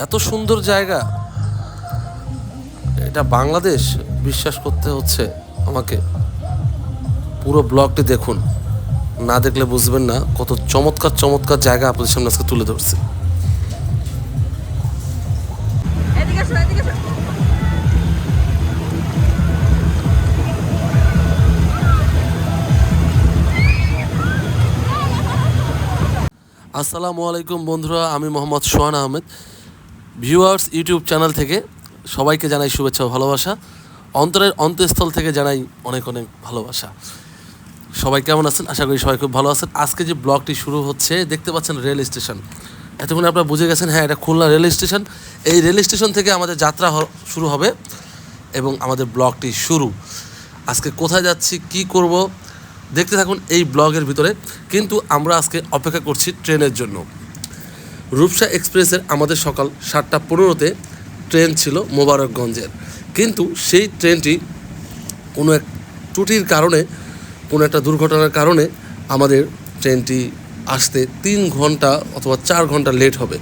এত সুন্দর জায়গা, এটা বাংলাদেশ বিশ্বাস করতে হচ্ছে আমাকে। পুরো ব্লগটি দেখুন, না দেখলে বুঝবেন না কত চমৎকার চমৎকার জায়গা আপনাদের সামনে আজকে তুলে ধরছে। আসসালামু আলাইকুম বন্ধুরা, আমি মোহাম্মদ সোহান আহমেদ। ভিউয়ার্স ইউটিউব চ্যানেল থেকে সবাইকে জানাই শুভেচ্ছা ও ভালোবাসা। অন্তরের অন্তঃস্থল থেকে জানাই অনেক অনেক ভালোবাসা। সবাই কেমন আছেন? আশা করি সবাই খুব ভালো আছেন। আজকে যে ব্লগটি শুরু হচ্ছে, দেখতে পাচ্ছেন রেল স্টেশন। এতক্ষণ আপনারা বুঝে গেছেন, হ্যাঁ এটা খুলনা রেল স্টেশন। এই রেল স্টেশন থেকে আমাদের যাত্রা শুরু হবে এবং আমাদের ব্লগটি শুরু। আজকে কোথায় যাচ্ছি, কি করব, দেখতে থাকুন এই ব্লগের ভিতরে। কিন্তু আমরা আজকে অপেক্ষা করছি ট্রেনের জন্য। রূপসা এক্সপ্রেসের আমাদের সকাল 7:15-তে ট্রেন ছিল মোবারকগঞ্জের, কিন্তু সেই ট্রেনটি কোনো এক ত্রুটির কারণে, কোনো একটা দুর্ঘটনার কারণে আমাদের ট্রেনটি আসতে 3 ঘন্টা অথবা 4 ঘন্টা লেট হবে।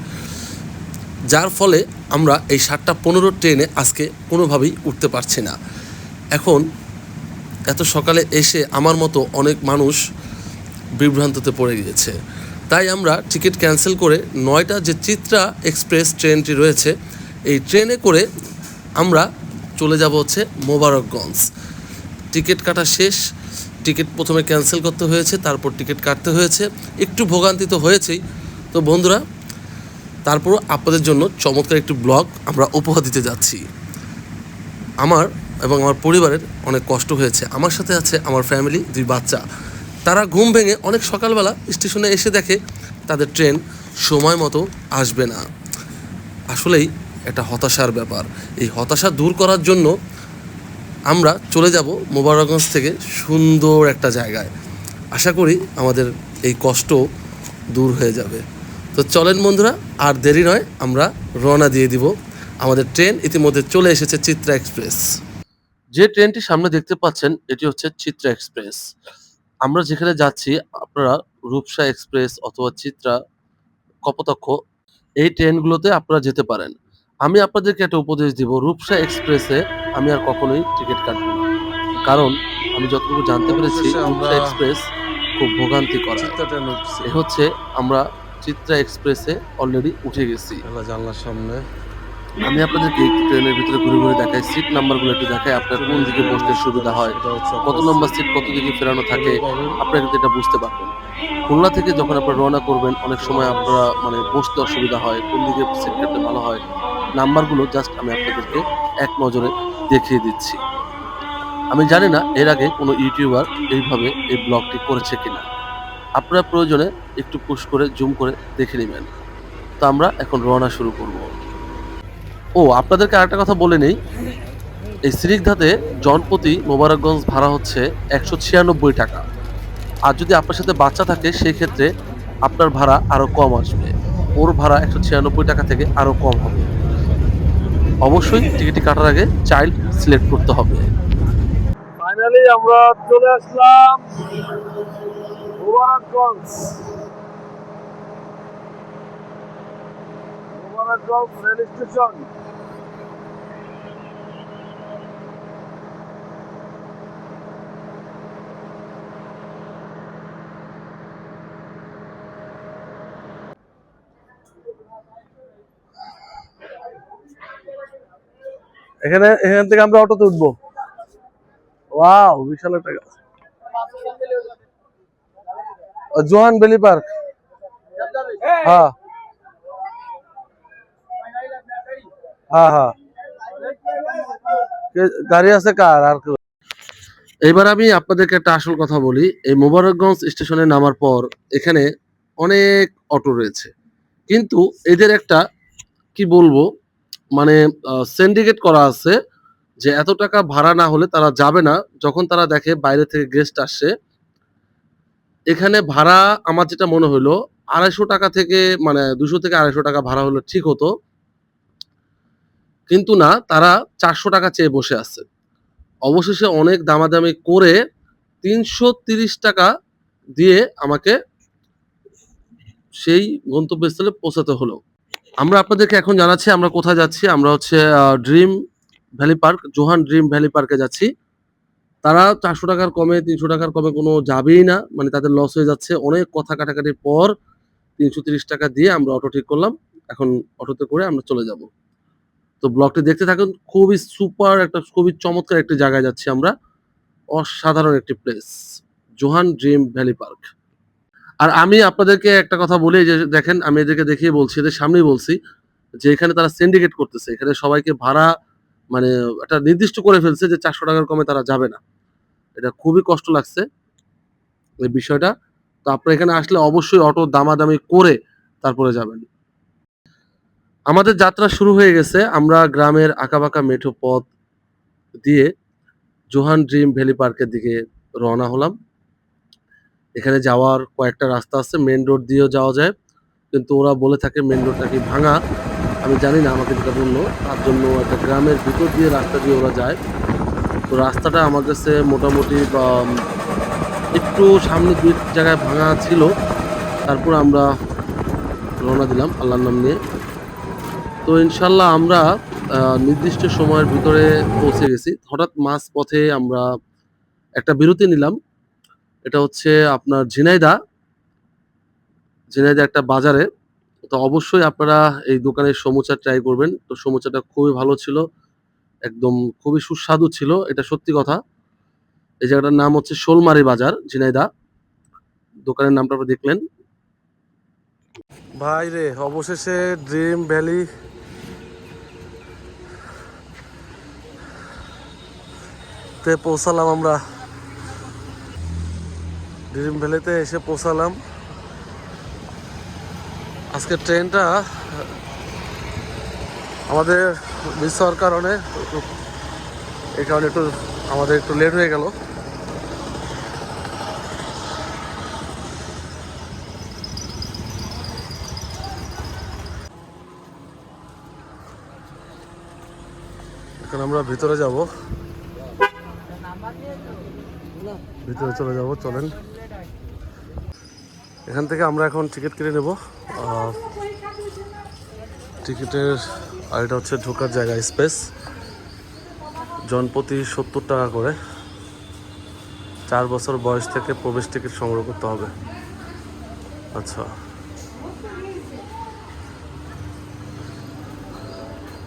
যার ফলে আমরা এই 7:15 ট্রেনে আজকে কোনোভাবেই উঠতে পারছি না। এখন এত সকালে এসে আমার মতো অনেক মানুষ বিভ্রান্ততে পড়ে গিয়েছে। তাই আমরা টিকিট ক্যান্সেল করে 9টা যে চিত্রা এক্সপ্রেস ট্রেনটি রয়েছে, এই ট্রেনে করে আমরা চলে যাব হচ্ছে মোবারকগঞ্জ। টিকিট কাটা শেষ। টিকিট প্রথমে ক্যান্সেল করতে হয়েছে, তারপর টিকিট কাটতে হয়েছে। একটু ভোগান্তি তো হয়েছেই। তো বন্ধুরা, তারপরও আপনাদের জন্য চমৎকার একটি ব্লগ আমরা উপহার দিতে যাচ্ছি। আমার এবং আমার পরিবারের অনেক কষ্ট হয়েছে। আমার সাথে আছে আমার ফ্যামিলি, 2 বাচ্চা। তারা ঘুম ভেঙে অনেক সকালবেলা স্টেশনে এসে দেখে তাদের ট্রেন সময় মতো আসবে না। আসলেই এটা হতাশার ব্যাপার। এই হতাশা দূর করার জন্য আমরা চলে যাব মোবারকগঞ্জ থেকে সুন্দর একটা জায়গায়। আশা করি আমাদের এই কষ্ট দূর হয়ে যাবে। তো চলেন বন্ধুরা, আর দেরি নয়, আমরা রওনা দিয়ে দিব। আমাদের ট্রেন ইতিমধ্যে চলে এসেছে, চিত্রা এক্সপ্রেস। যে ট্রেনটি সামনে দেখতে পাচ্ছেন, এটি হচ্ছে চিত্রা এক্সপ্রেস। আমরা যেখানে যাচ্ছি, আপনারা রূপসা এক্সপ্রেস অথবা চিত্রা, কপোতাক্ষ, এই ট্রেনগুলোতে আপনারা যেতে পারেন। আমি আপনাদেরকে একটা উপদেশ দিব, রূপসা এক্সপ্রেসে আমি আর কখনোই টিকিট কাটবো না। কারণ আমি যতটুকু জানতে পেরেছি, অবশেষে আমরা রূপসা এক্সপ্রেস খুব ভোগান্তি করায়। চিত্তা ট্রেন উঠছি। এ হচ্ছে আমরা চিত্রা এক্সপ্রেসে অলরেডি উঠে গেছি। এলা জানলার সামনে আমি আপনাদেরকে একটু ট্রেনের ভিতরে ঘুরে ঘুরে দেখাই, সিট নাম্বারগুলো একটু দেখাই, আপনার কোন দিকে বসতে সুবিধা হয়, এটা হচ্ছে কত আপনার নম্বর সিট। সিট কত দিকে ফেরানো থাকে, পাবেন। আপনারা কিন্তু এটা বুঝতে পারবেন। খুলনা থেকে যখন আপনারা রওনা করবেন, অনেক সময় আপনারা বসতে অসুবিধা হয়, কোন দিকে সিট কাটলে ভালো হয়। নাম্বারগুলো জাস্ট আমি আপনাদেরকে এক নজরে দেখিয়ে দিচ্ছি। আমি জানি না এর আগে কোনো ইউটিউবার এইভাবে এই ব্লগটি করেছে কিনা। আপনারা প্রয়োজনে একটু পুশ করে জুম করে দেখে নেবেন। তো আমরা এখন রওনা শুরু করব। ও, আপনাদেরকে আরেকটা কথা বলে নেই, এই সিরিকধাতে জনপ্রতি মোবারকগঞ্জ ভাড়া হচ্ছে 196 টাকা। আর যদি আপনার সাথে বাচ্চা থাকে, সেই ক্ষেত্রে আপনার ভাড়া আরো কম আসবে। ওর ভাড়া 196 টাকা থেকে আরো কম হবে। অবশ্যই টিকিট কাটার আগে চাইল্ড সিলেক্ট করতে হবে। ফাইনালি আমরা চলে আসলাম মোবারকগঞ্জ। Mobarakganj rail station. এখান থেকে আমরা অটোতে উঠবো। ওয়াও, বিশাল একটা জোহান বেলি পার্ক। হ্যাঁ হ্যাঁ হ্যাঁ, গাড়ি আছে কার আর কেউ? এবার আমি আপনাদেরকে একটা আসল কথা বলি। এই মোবারকগঞ্জ স্টেশনে নামার পর এখানে অনেক অটো রয়েছে, কিন্তু এদের একটা, কি বলবো, মানে সিন্ডিকেট করা আছে যে এত টাকা ভাড়া না হলে তারা যাবে না। যখন তারা দেখে বাইরে থেকে গেস্ট আসছে, এখানে ভাড়া আমার যেটা মনে হলো 250 টাকা থেকে, মানে 200 থেকে 250 টাকা ভাড়া হলে ঠিক হতো, কিন্তু না, তারা 400 টাকা চেয়ে বসে আছে। অবশেষে অনেক দামাদামি করে 330 টাকা দিয়ে আমাকে সেই গন্তব্যস্থলে পৌঁছাতে হলো। আমরা আপনাদেরকে এখন জানাচ্ছি আমরা কোথায় যাচ্ছি। আমরা হচ্ছে dream valley park, Johan dream valley পার্কে যাচ্ছি। তারা 400 টাকার কমে 300 টাকার কমে কোনো যাবেই না। মানে তাদের লস হয়ে যাচ্ছে। অনেক কথা কাটাকাটির পর ৩৩০ টাকা দিয়ে আমরা অটো ঠিক করলাম। এখন অটোতে করে আমরা চলে যাব। তো ব্লগটি দেখতে থাকুন। খুবই সুপার একটা খুবই চমৎকার একটি জায়গায় যাচ্ছি আমরা। অসাধারণ একটি place. Johan dream valley park. আর আমি আপনাদেরকে একটা কথা বলি এই যে দেখেন আমি এদেরকে দেখিয়ে বলছি, এদের সামনেই বলছি যে এখানে তারা সিন্ডিকেট করতেছে। এখানে সবাইকে ভাড়া মানে একটা নির্দিষ্ট করে ফেলছে যে ৪০০ টাকার কমে তারা যাবে না। এটা খুবই কষ্ট লাগছে এই বিষয়টা। তো আপনারা এখানে আসলে অবশ্যই অটো দামাদামি করে তারপরে যাবেন। আমাদের যাত্রা শুরু হয়ে গেছে। আমরা গ্রামের আঁকাবাঁকা মেঠো পথ দিয়ে জোহান ড্রিম ভ্যালি পার্কের দিকে রওনা হলাম। এখানে যাওয়ার কয়েকটা রাস্তা আছে। মেইন রোড দিয়েও যাওয়া যায়। কিন্তু ওরা বলে থাকে মেইন রোড নাকি ভাঙা। আমি জানি না, আমাকে যেটা বলল তার জন্য একটা গ্রামের ভিতর দিয়ে রাস্তা দিয়ে ওরা যায়। তো রাস্তাটা আমার কাছে মোটামুটি একটু সামনে ২ জায়গায় ভাঙা ছিল। তারপর আমরা রওনা দিলাম আল্লাহর নাম নিয়ে। তো ইনশাল্লাহ আমরা নির্দিষ্ট সময়ের ভিতরে পৌঁছে গেছি। হঠাৎ মাঝপথে আমরা একটা বিরতি নিলাম। এটা হচ্ছে আপনার ঝিনাইদহ একটা বাজারে। তো অবশ্যই আপনারা এই দোকানের সমুচা ট্রাই করবেন। তো সমুচাটা খুবই ভালো ছিল। একদম খুবই সুস্বাদু ছিল। এটা সত্যি কথা। এই জায়গাটার নাম হচ্ছে শোলমারি বাজার, ঝিনাইদহ। দোকানের নামটা আপনারা দেখলেন। ভাই রে, অবশেষে ড্রিম ভ্যালি তে পৌঁছালাম আমরা। ড্রিম ভ্যালিতে এসে পৌঁছালাম। আজকে ট্রেনটা আমাদের মিস হওয়ার কারণে এই কারণে একটু আমাদের একটু লেট হয়ে গেল। এখন আমরা ভিতরে যাব, ভিতরে চলে যাব। চলেন, এখান থেকে আমরা এখন টিকিট কিনে নেব। টিকিটের আর এটা হচ্ছে ঢোকার জায়গা স্পেস, জনপ্রতি ৭০ টাকা করে। ৪ বছর বয়স থেকে প্রবেশ টিকিট সংগ্রহ করতে হবে। আচ্ছা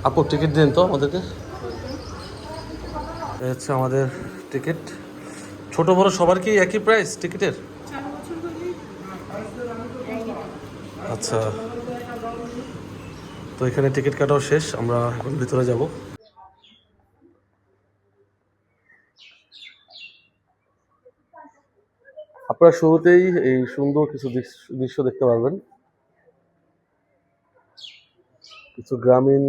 আপু, টিকিট দিন তো আমাদেরকে। এই হচ্ছে আমাদের টিকিট। ছোট বড় সবার কি একই প্রাইস টিকিটের? আচ্ছা, তো এখানে টিকিট কাটাও শেষ। আমরা এখন ভিতরে যাব। আপনারা শুরুতেই এই সুন্দর কিছু দৃশ্য দেখতে পারবেন। কিছু গ্রামীণ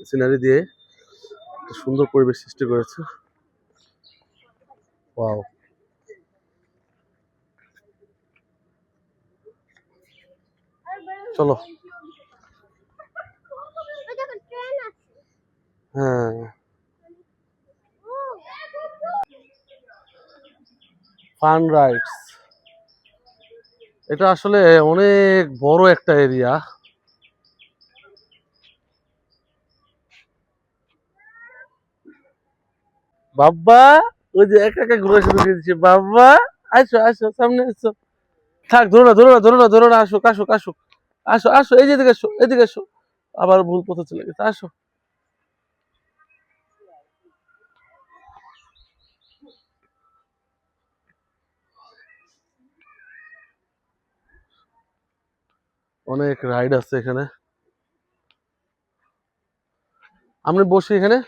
সিনারি দিয়ে একটা সুন্দর পরিবেশ সৃষ্টি করেছে। ওয়াও, চলো। হ্যাঁ, ফান রাইডস। এটা আসলে অনেক বড় একটা এরিয়া। বাবা, ওই যে একা একা ঘুরে শুরু করে দিচ্ছে। বাবা, আসো আসো, সামনে আসো। থাক, ধরো না ধরো না ধরো না ধরো না, আসো আসো আসো আসো আসো, এই যে এদিকে আসো, এদিকে আসো। আবার ভুল পথে চলে গেছে, আসো। অনেক রাইড আছে এখানে। আমি বসি এখানে,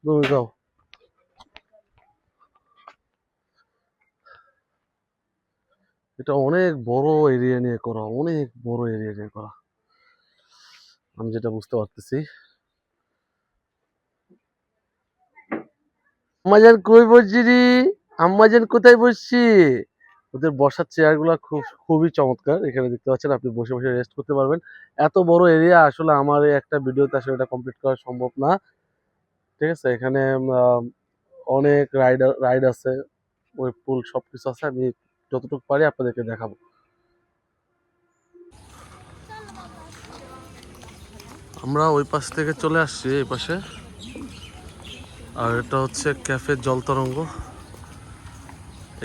তুমি যাও। এটা অনেক বড় এরিয়া নিয়ে করা, অনেক বড় এরিয়া নিয়ে করা, আমি যেটা বুঝতে পারতেছি। আম্মাজান কই বসছি রে? আম্মাজান কোথায় বসছি? ওদের বসার চেয়ার গুলা খুবই চমৎকার। এখানে দেখতে পাচ্ছেন, আপনি বসে বসে রেস্ট করতে পারবেন। এত বড় এরিয়া আসলে আমার এই একটা ভিডিওতে আসলে এটা কমপ্লিট করা সম্ভব না। ঠিক আছে, এখানে অনেক রাইড আছে, ওই পুল সবকিছু আছে। আমি যতটুকু পারি আপনাদেরকে দেখাবো। আমরা ওই পাশ থেকে চলে আসছি এই পাশে, আর এটা হচ্ছে ক্যাফে জল তরঙ্গ।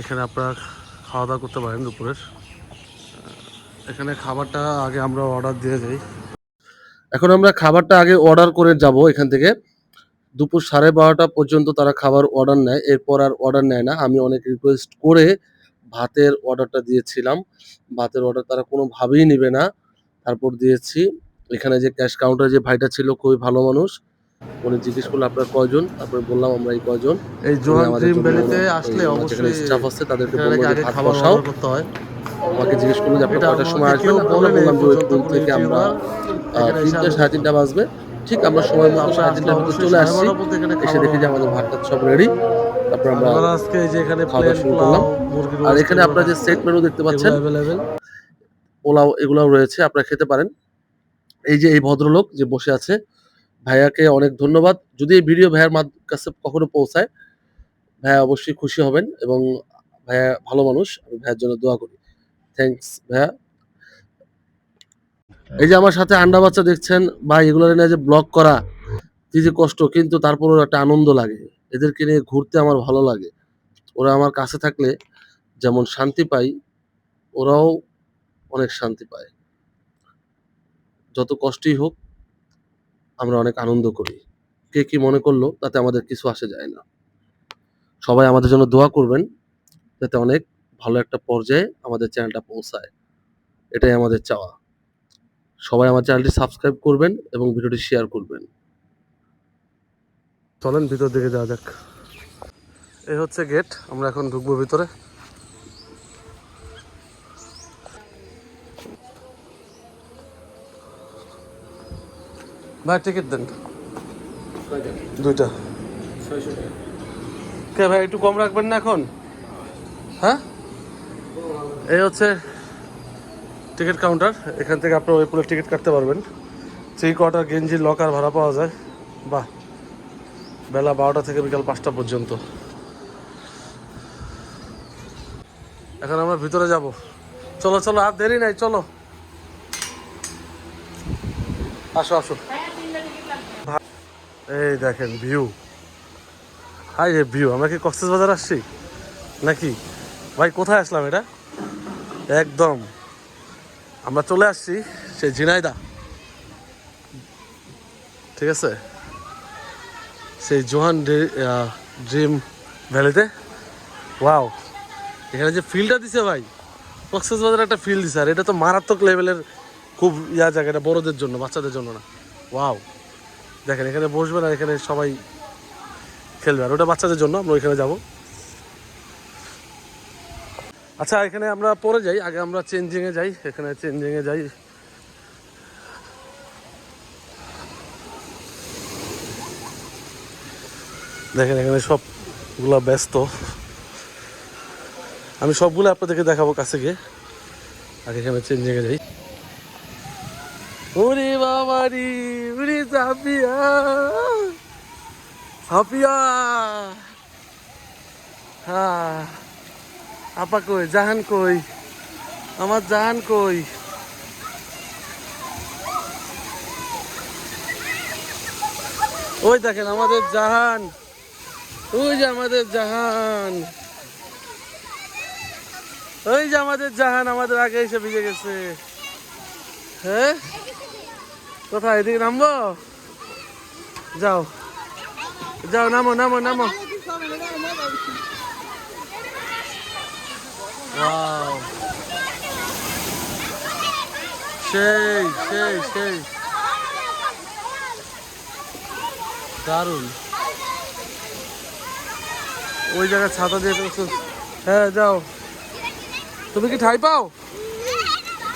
এখানে আপনারা খাওয়া দাওয়া করতে পারেন দুপুরের। এখানে খাবারটা আগে আমরা অর্ডার দিয়ে যাই। এখন আমরা খাবারটা আগে অর্ডার করে যাব এখান থেকে। দুপুর 12:30 পর্যন্ত তারা খাবার অর্ডার নেয়, এরপর আর অর্ডার নেয় না। আমি অনেক রিকোয়েস্ট করে ভাতের অর্ডারটা দিয়েছিলাম, ভাতের অর্ডার তারা কোনোভাবেই নেবে না, তারপর দিয়েছি। এখানে যে ক্যাশ কাউন্টারে যে ভাইটা ছিল খুবই ভালো মানুষ, উনি জিজ্ঞেস করলো আপনার কয়জন, তারপরে বললাম আমরা এই কয়জন। এই জোহান ড্রিম ভ্যালিতে আসলে অবশ্যই স্টাফ আছে, তাদেরকে এখানে বলবো যে আগে ভাত খাবার বসাও। অর্ডার করতে হয়। আমাকে জিজ্ঞেস করলো যে আপনি এটা কয়টার সময় আমাকে আসবেন, কেউ আমরা বলেনি বললাম যে ওই পর্যন্ত পুল কোনো থেকে আমরা ইউটিউবার। এখানে এসে 3টে আমি 3:30 বাজবে, ঠিক আমরা সময় মতো আমরা 3:30 আসলে ভিতরে অবশ্যই চলে আসছি। 12:30 বলতে এখানে এসে খাবার দেখি যে আমাদের ভাত টাত সব রেডি, তারপর আমরা আমরা আজকে এই যে এখানে খাওয়া দাওয়া প্লেন শুরু পোলাও, করলাম। মুরগির আর রোস্ট এখানে আপনারা যে সেট মেনু দেখতে পাচ্ছেন, অ্যাভেলেবেল। পোলাও এগুলাও রয়েছে, আপনারা খেতে পারেন। এই যে এই ভদ্রলোক যে বসে আছে, ভাইয়াকে অনেক ধন্যবাদ। যদি এই ভিডিও ভাইয়ার কাছে কখনো পৌঁছায়, ভাইয়া অবশ্যই খুশি হবেন, এবং ভাইয়া ভালো মানুষ, আমি ভাইয়ার জন্য দোয়া করি। থ্যাঙ্কস ভাইয়া। এই যে আমার সাথে আন্ডা বাচ্চা দেখছেন ভাই, এগুলো নিয়ে যে ব্লগ করা কি যে কষ্ট, কিন্তু তারপরেও একটা আনন্দ লাগে। এদেরকে নিয়ে ঘুরতে আমার ভালো লাগে। ওরা আমার কাছে থাকলে যেমন শান্তি পাই, ওরাও অনেক শান্তি পায়। যত কষ্টই হোক, আমরা অনেক আনন্দ করি। কে কি মনে করলো তাতে আমাদের কিছু আসে যায় না। সবাই আমাদের জন্য দোয়া করবেন, যাতে অনেক ভালো একটা পর্যায়ে আমাদের চ্যানেলটা পৌঁছায়। এটাই আমাদের চাওয়া। সবাই আমার চ্যানেলটি সাবস্ক্রাইব করবেন এবং ভিডিওটি শেয়ার করবেন। চলেন ভিতর দিকে যাওয়া যাক। এই হচ্ছে গেট, আমরা এখন ঢুকবো ভিতরে। ভাই টিকিট দেন। দুইটা। কে ভাই একটু কম রাখবেন না এখন? হ্যাঁ, এই হচ্ছে টিকিট কাউন্টার। এখান থেকে আপনার ওই পুলের টিকিট কাটতে পারবেন। 3/4 গেঞ্জি লকার ভাড়া পাওয়া যায়। বাহ, বেলা 12টা থেকে বিকাল 5টা পর্যন্ত। এখন আমরা ভিতরে যাব। চলো চলো, আর দেরি নাই, চলো আসো আসো। এই দেখেন ভিউ, হাই রে ভিউ। আমরা কি কক্সবাজার আসছি নাকি? ভাই কোথায় আসলাম এটা? একদম আমরা চলে আসছি সেই ঝিনাইদহ, ঠিক আছে, সেই জোহান ড্রিম ভ্যালিতে। ওয়াও, এখানে যে ফিল্ডটা দিছে ভাই, কক্সবাজার একটা ফিল্ড দিছে, আর এটা তো মারাত্মক লেভেলের, খুব জায়গা, এটা বড়দের জন্য, বাচ্চাদের জন্য না। ওয়াও, দেখেন এখানে বসবেন আর এখানে সবাই খেলবে, আর ওটা বাচ্চাদের জন্য, আমরা ওইখানে যাব। আচ্ছা, এখানে আমরা পরে যাই, আগে আমরা চেঞ্জিংয়ে যাই। এখানে চেঞ্জিংয়ে যাই। দেখেন এখানে সবগুলা ব্যস্ত। আমি সবগুলো আপনাদেরকে দেখাবো কাছে গিয়ে, আগে এখানে চেঞ্জিংয়ে যাই। ওরে বাবারি, ওরে সাপিয়া, সাপিয়া। হ্যাঁ, আপা কই, জাহান কই, আমার জাহান কই? ওই দেখেন আমাদের জাহান, ওই যে আমাদের জাহান, ওই যে আমাদের জাহান আমাদের আগে এসে ভিজে গেছে। হ্যাঁ, কোথায়, এদিকে নামবো? যাও যাও, নামো নামো নামো। ওয়াও, সেই সেই সেই দারুণ। ওই জায়গায় ছাতা দিয়ে তো। হ্যাঁ যাও। তুমি কি ঠাই পাও?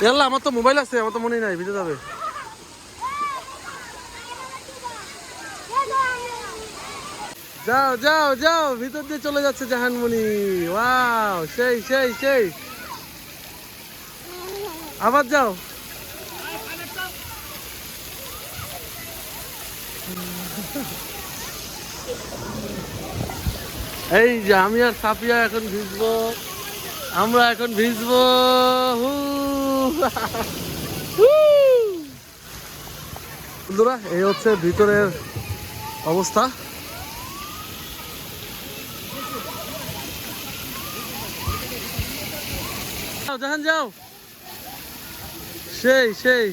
ইয়াল্লা, আমার তো মোবাইল আছে, আমার তো মনে নাই, ভিজে যাবে। যাও যাও যাও, ভিতর দিয়ে চলে যাচ্ছে জাহানমণি। ওয়াও, সেই সেই সেই। আবার যাও। এই যে আমি আর সাপিয়া এখন ভিজবো, আমরা এখন ভিজবো। হু। হু। বন্ধুরা এই হচ্ছে ভিতরের অবস্থা। যাও জাহান যাও, সেই সেই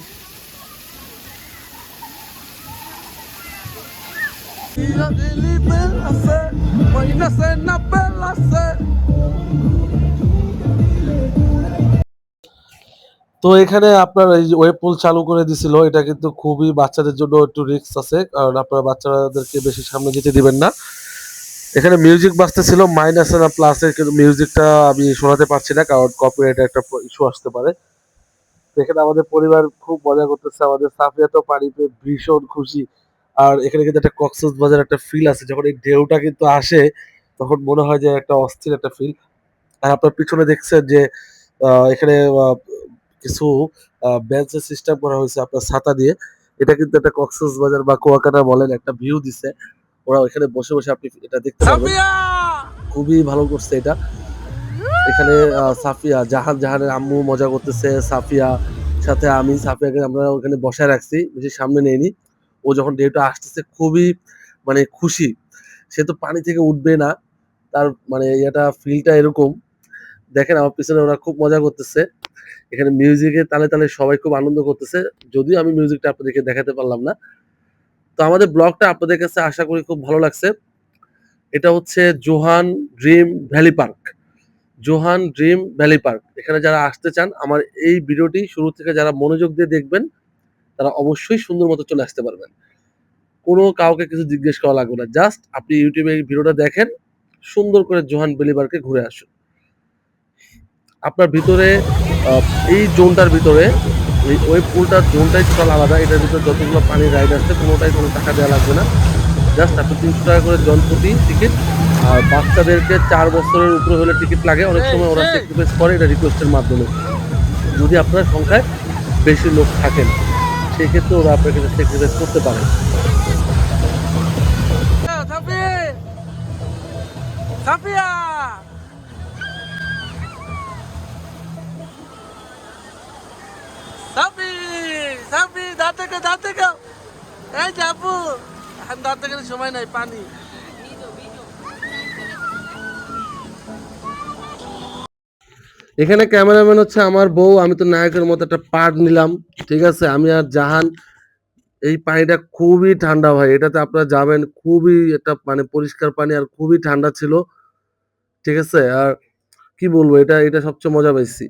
তো এখানে আপনার এই যে ওয়েব পুল চালু করে দিছিল, এটা কিন্তু খুবই বাচ্চাদের জন্য একটু রিস্ক আছে, কারণ আপনারা বাচ্চাদেরকে বেশি সামনে যেতে দিবেন না। এখানে মিউজিক বাজতেছিল মাইনাস না প্লাসের, কিন্তু মিউজিকটা আমি শোনাতে পারছি না কারণ কপিরাইট একটা ইস্যু আসতে পারে। তো এখানে আমাদের পরিবার খুব মজা করতেছে, আমাদের সাফিয়া তো পানিতে ভীষণ খুশি। আর এখানে কিন্তু একটা কক্সবাজার একটা ফিল আছে, যখন এই ঢেউটা কিন্তু আসে তখন মনে হয় যে একটা অস্থির একটা ফিল। আর আপনার পিছনে দেখছেন যে এখানে কিছু বেঞ্চের সিস্টেম করা হয়েছে আপনার ছাতা দিয়ে। এটা কিন্তু একটা কক্সবাজার বা কুয়াকাটা বলেন একটা ভিউ দিছে, ওরা এখানে বসে বসে আপনি এটা দেখতে পাবেন। খুবই ভালো করছে এটা। এখানে সাফিয়া জাহানের আম্মু মজা করতেছে, সাফিয়া সাথে আমি, সাফিয়াকে আমরা ওখানে বসায় রাখছি, বেশি সামনে নেইনি। ও যখন ঢেউটা আসতেছে খুবই মানে খুশি, সে তো পানি থেকে উঠবে না, তার মানে এটা ফিলটা এরকম। দেখেন আমার পিছনে ওরা খুব মজা করতেছে, এখানে মিউজিকের তালে তালে সবাই খুব আনন্দ করতেছে, যদিও আমি মিউজিকটা আপনাদেরকে দেখাতে পারলাম না। তো আমাদের ব্লগটা আপনাদের কাছে আশা করি খুব ভালো লাগছে। এটা হচ্ছে Johan dream valley park. Johan dream valley park, এখানে যারা আসতে চান আমার এই ভিডিওটি শুরু থেকে যারা মনোযোগ দিয়ে দেখবেন তারা অবশ্যই সুন্দর মতো চলে আসতে পারবেন। কোনো কাউকে কিছু জিজ্ঞেস করা লাগবে না, জাস্ট আপনি ইউটিউবে এই ভিডিওটা দেখেন, সুন্দর করে জোহান ভ্যালি পার্কে ঘুরে আসুন। আপনার ভিতরে এই জোনটার ভিতরে ওই পুলটার জোনটাই টোটাল আলাদা, এটার ভিতরে যতগুলো পানির রাইড আছে কোনোটাই কোনো টাকা দেওয়া লাগবে না, জাস্ট আপনি 300 টাকা করে জন প্রতি টিকিট। আর বাচ্চাদেরকে 4 বছরের উপরে হলে টিকিট লাগে, অনেক সময় ওরা স্যাক্রিফাইস করে এটা রিকোয়েস্টের মাধ্যমে। যদি আপনার সংখ্যায় বেশি লোক থাকেন সেক্ষেত্রে ওরা আপনার কাছে স্যাক্রিফাইস করতে পারে। সাফিয়া সাফি সাফি দাঁতে কেউ এই যাবো এখন দাঁতে গেলে সময় নাই পানি। এখানে ক্যামেরাম্যান হচ্ছে আমার বউ, আমি তো নায়কের মতো একটা পার্ট নিলাম, ঠিক আছে। আমি আর জাহান, এই পানিটা খুবই ঠান্ডা ভাই, এটাতে আপনারা যাবেন, খুবই একটা মানে পরিষ্কার পানি আর খুবই ঠান্ডা ছিল, ঠিক আছে। আর কি বলবো, এটা এটা সবচেয়ে মজা পাইছি।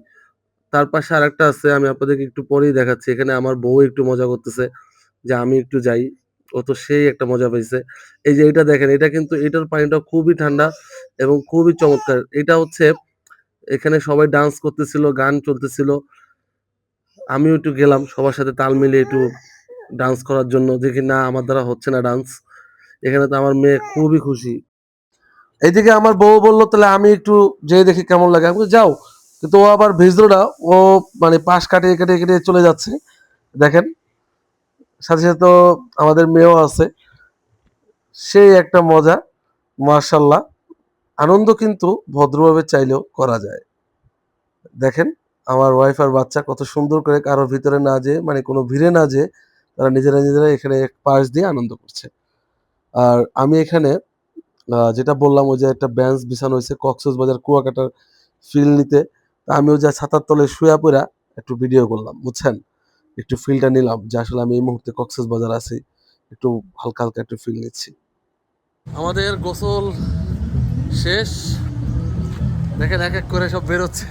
তার পাশে আরেকটা আছে, আমি আপনাদেরকে একটু পরেই দেখাচ্ছি। এখানে আমার বউ একটু মজা করতেছে যে আমি একটু যাই, ও তো সেই একটা মজা পাইছে। এই যে এটা দেখেন, এটা কিন্তু এটার পানিটা খুবই ঠান্ডা এবং খুবই চমৎকার। এটা হচ্ছে এখানে সবাই ডান্স করতেছিল, গান চলতেছিল, আমিও একটু গেলাম সবার সাথে তাল মিলিয়ে একটু ডান্স করার জন্য, দেখি না আমার দ্বারা হচ্ছে না ডান্স। এখানে তো আমার মেয়ে খুবই খুশি। এইদিকে আমার বউ বললো তাহলে আমি একটু যেয়ে দেখি কেমন লাগে, আমি বলছি, যাও। কিন্তু ও আবার ভিজলো না, ও মানে পাশ কাটিয়ে কেটে কেটে চলে যাচ্ছে। দেখেন সাথে সাথে তো আমাদের মেয়েও আছে, সেই একটা মজা, মার্শাল্লাহ। আনন্দ কিন্তু ভদ্রভাবে চাইলেও করা যায়। দেখেন আমার ওয়াইফ আর বাচ্চা কত সুন্দর করে কারোর ভিতরে না যেয়ে, মানে কোনো ভিড়ে না যেয়ে তারা নিজেরা নিজেরা এখানে পাশ দিয়ে আনন্দ করছে। আর আমি এখানে যেটা বললাম ওই যে একটা বেঞ্চ বিছানো হয়েছে কক্সবাজার কুয়াকাটার ফিল নিতে, তা আমিও যা ছাতার তলে শুয়ে পড়া একটু ভিডিও করলাম, বুঝছেন, একটু ফিলটা নিলাম যে আসলে আমি এই মুহূর্তে কক্সবাজার আছি, একটু হালকা হালকা একটু ফিল নিচ্ছি। আমাদের গোসল শেষ, দেখেন এক এক করে সব বেরোচ্ছে,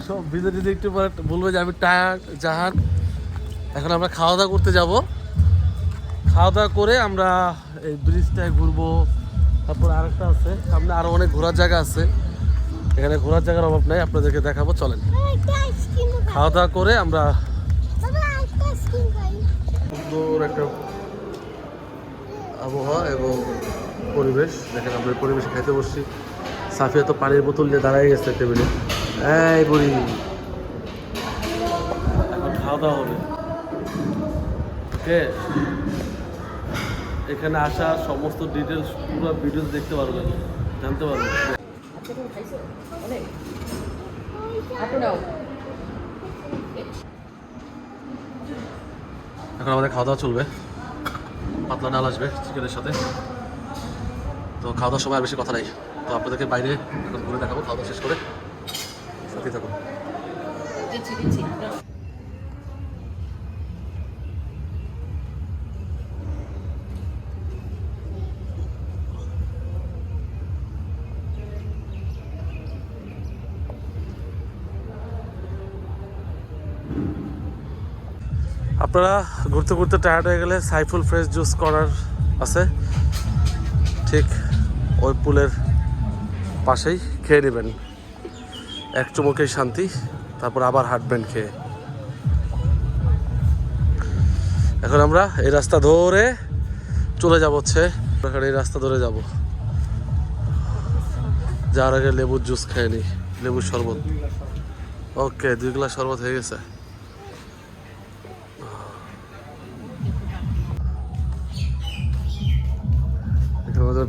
সব ভিজে ভিজে একটু পরে বলবো যে আমি টায়ার্ড জাহান। এখন আমরা খাওয়া দাওয়া করতে যাব, খাওয়া দাওয়া করে আমরা এই ব্রিজটায় ঘুরবো। তারপর আরেকটা আছে সামনে, আরো অনেক ঘোরার জায়গা আছে, এখানে ঘোরার জায়গার অভাব নাই, আপনাদেরকে দেখাবো, চলেন। খাওয়া দাওয়া করে আমরা সুন্দর একটা আবহাওয়া এবং পরিবেশ দেখেন, আমরা পরিবেশে খাইতে বসছি। সাফিয়া তো পানির বোতল নিয়ে দাঁড়াই গেছে টেবিলে, এই বুড়ি, এখন খাওয়া দাওয়া হবে। ওকে, এখানে আসা সমস্ত ডিটেলস পুরো ভিডিওস দেখতে পারবেন, জানতে পারবেন। এখন আমাদের খাওয়া দাওয়া চলবে, পাতলা ডাল আসবে চিকেনের সাথে। তো খাওয়া দাওয়ার সময় আর বেশি কথা নাই, তো আপনাদেরকে বাইরে এখন ঘুরে দেখাবো খাওয়া দাওয়া শেষ করে। সাথে থাকুন। আপনারা ঘুরতে ঘুরতে টায়ার্ড হয়ে গেলে সাইফুল ফ্রেশ জুস কর্নার আছে, ঠিক ওই পুলের পাশেই খেয়ে নেবেন, এক চুমুকেই শান্তি, তারপর আবার হাঁটবেন খেয়ে। এখন আমরা এই রাস্তা ধরে চলে যাব, হচ্ছে এখন এই রাস্তা ধরে যাব, যার আগে লেবুর জুস খেয়ে নিই, লেবুর শরবত। ওকে, 2 গ্লাস শরবত হয়ে গেছে।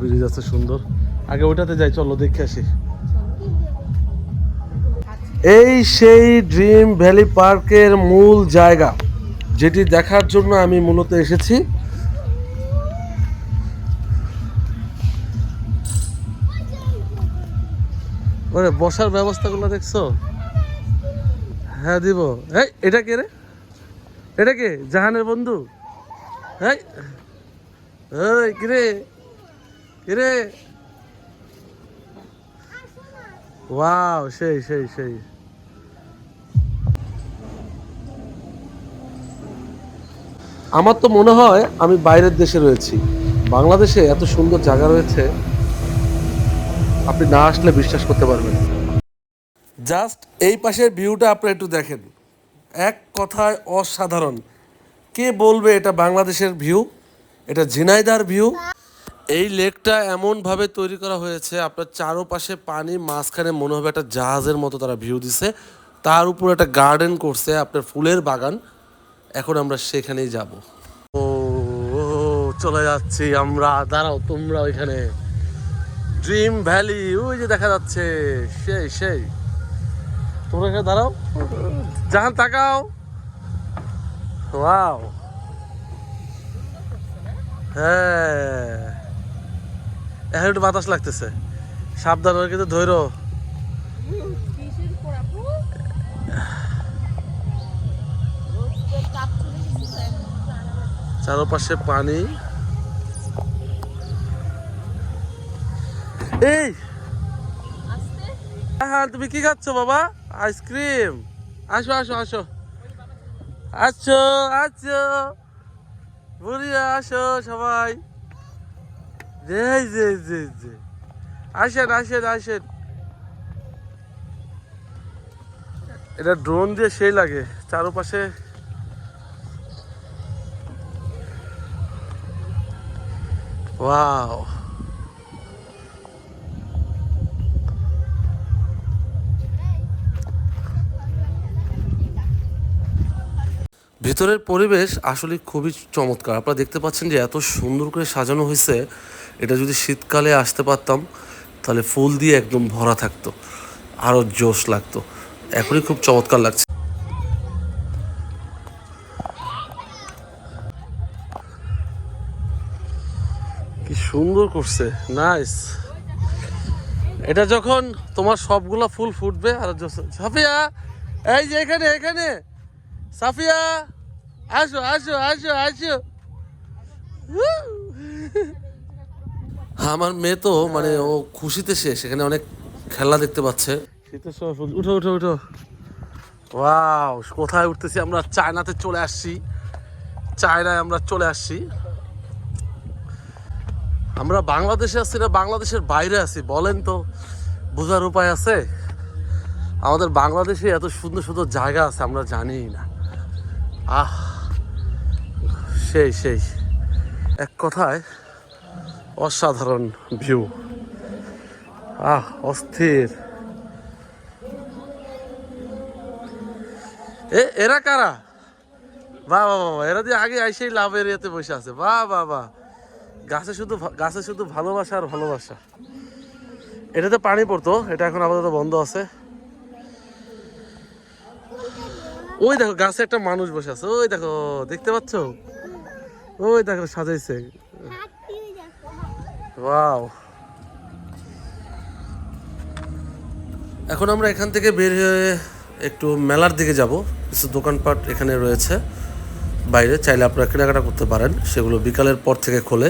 ব্রিজ আছে সুন্দর, আগে ওইটাতে যাই, চলো দেখে আসি। এই সেই ড্রিম ভ্যালি পার্কের মূল জায়গা, যেটি দেখার জন্য আমি মূলত এসেছি। ওরে বসার ব্যবস্থাগুলো দেখছো? হ্যাঁ দিব। এই এটা কে রে? এটা কে? জাহানের বন্ধু? এই এই কিরে কিরে, ওয়াও, সেই সেই সেই। আমার তো মনে হয় আমি বাইরের দেশে রয়েছি। বাংলাদেশে এত সুন্দর জায়গা রয়েছে, আপনি না আসলে বিশ্বাস করতে পারবেন না। জাস্ট এই পাশের ভিউটা আপনি একটু দেখেন, এক কথায় অসাধারণ। কে বলবে এটা বাংলাদেশের ভিউ? এটা ঝিনাইদার ভিউ। এই লেকটা এমনভাবে তৈরি করা হয়েছে, আপনার চারোপাশে পানি, মাঝখানে মনে হবে একটা জাহাজের মতো তারা ভিউ দিছে, তার উপর একটা গার্ডেন করছে, আপনার ফুলের বাগান। এখন আমরা সেখানেই যাব। ও ও, চলে যাচ্ছি আমরা, দাঁড়াও তোমরা ওইখানে। ড্রিম ভ্যালি ওই যে দেখা যাচ্ছে, সেই সেই। তোমরা এখানে দাঁড়াও, জাহান তাকাও। ওয়াও, হ্যাঁ, এখন একটু বাতাস লাগতেছে, সাবধান হয়ে কিন্তু ধৈর্য। চারপাশে পানি। এই হ্যাঁ, তুমি কি খাচ্ছ বাবা? আইসক্রিম? আসো আসো আসো আসো আসো, বুড়িয়া আসো সবাই, এই যে যে যে, আসেন আসেন আসেন। এটা ড্রোন দিয়ে সেই লাগে, চারপাশে ওয়াও। ভিতরের পরিবেশ আসলে খুবই চমৎকার। আপনারা দেখতে পাচ্ছেন যে এত সুন্দর করে সাজানো হয়েছে, এটা যদি শীতকালে আসতে পারতাম তাহলে ফুল দিয়ে একদম ভরা থাকতো, আরও জোশ লাগতো। এখনই খুব চমৎকার লাগছে। কি সুন্দর করছে, নাইস। এটা যখন তোমার সবগুলা ফুল ফুটবে আর সাফিয়া, এই যে এখানে এখানে, সাফিয়া আসো আসো আসো আসো। আমার মেয়ে তো মানে ও খুশিতে শেষ, এখানে অনেক খেলনা দেখতে পাচ্ছে। শীতের সময় ফুল, উঠো উঠো উঠো। ওয়াও, কোথায় উঠতেছি আমরা? চায়নাতে চলে আসছি, চায়নায় আমরা চলে আসছি। আমরা বাংলাদেশে আছি না বাংলাদেশের বাইরে আছি বলেন তো, বোঝার উপায় আছে? আমাদের বাংলাদেশে এত সুন্দর সুন্দর জায়গা আছে আমরা জানি না। আহ, সেই সেই, এক কথায় অসাধারণ ভিউ। আহ, অস্থির। এরা কারা? বাহ বাহ বাহ, এরা দিয়ে আগে আইসেই লাভ এরিয়াতে বসে আছে। বাহ বাহ বাহ, গাছে শুধু ভালোবাসা আর ভালোবাসা। এটাতে পানি পড়তো, এটা এখন আপাতত বন্ধ আছে। ওই দেখো গাছে একটা মানুষ বসে আছে, ওই দেখো, দেখতে পাচ্ছ? ওই দেখো সাজাইছে। ওয়াও। এখন আমরা এখান থেকে বের হয়ে একটু মেলার দিকে যাব। কিছু দোকানপাট এখানে রয়েছে বাইরে, চাইলে আপনারা কেনাকাটা করতে পারেন, সেগুলো বিকালের পর থেকে খোলে।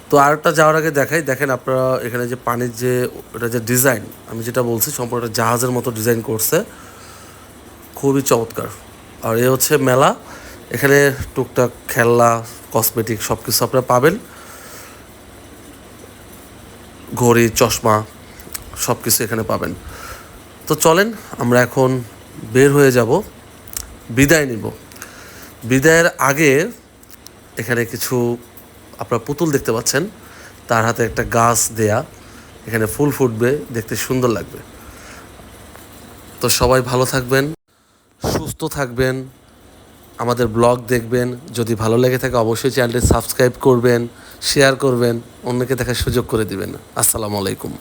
তো আরেকটা যাওয়ার আগে দেখাই, দেখেন আপনারা এখানে যে পানির যে ওটা যে ডিজাইন, আমি যেটা বলছি সম্পূর্ণ একটা জাহাজের মতো ডিজাইন করছে, খুবই চমৎকার। আর এ হচ্ছে মেলা, এখানে টুকটাক খেলনা, কসমেটিক সব কিছু আপনারা পাবেন, ঘড়ি, চশমা সব কিছু এখানে পাবেন। তো চলেন আমরা এখন বের হয়ে যাব, বিদায় নিব। বিদায়ের আগে এখানে কিছু আপনারা পুতুল দেখতে পাচ্ছেন, তার হাতে একটা গাছ দেয়া, এখানে ফুল ফুটবে, দেখতে সুন্দর লাগবে। তো সবাই ভালো থাকবেন, সুস্থ থাকবেন, আমাদের ব্লগ দেখবেন। যদি ভালো লেগে থাকে অবশ্যই চ্যানেলটি সাবস্ক্রাইব করবেন, শেয়ার করবেন, অন্যকে দেখার সুযোগ করে দিবেন। আসসালামু আলাইকুম।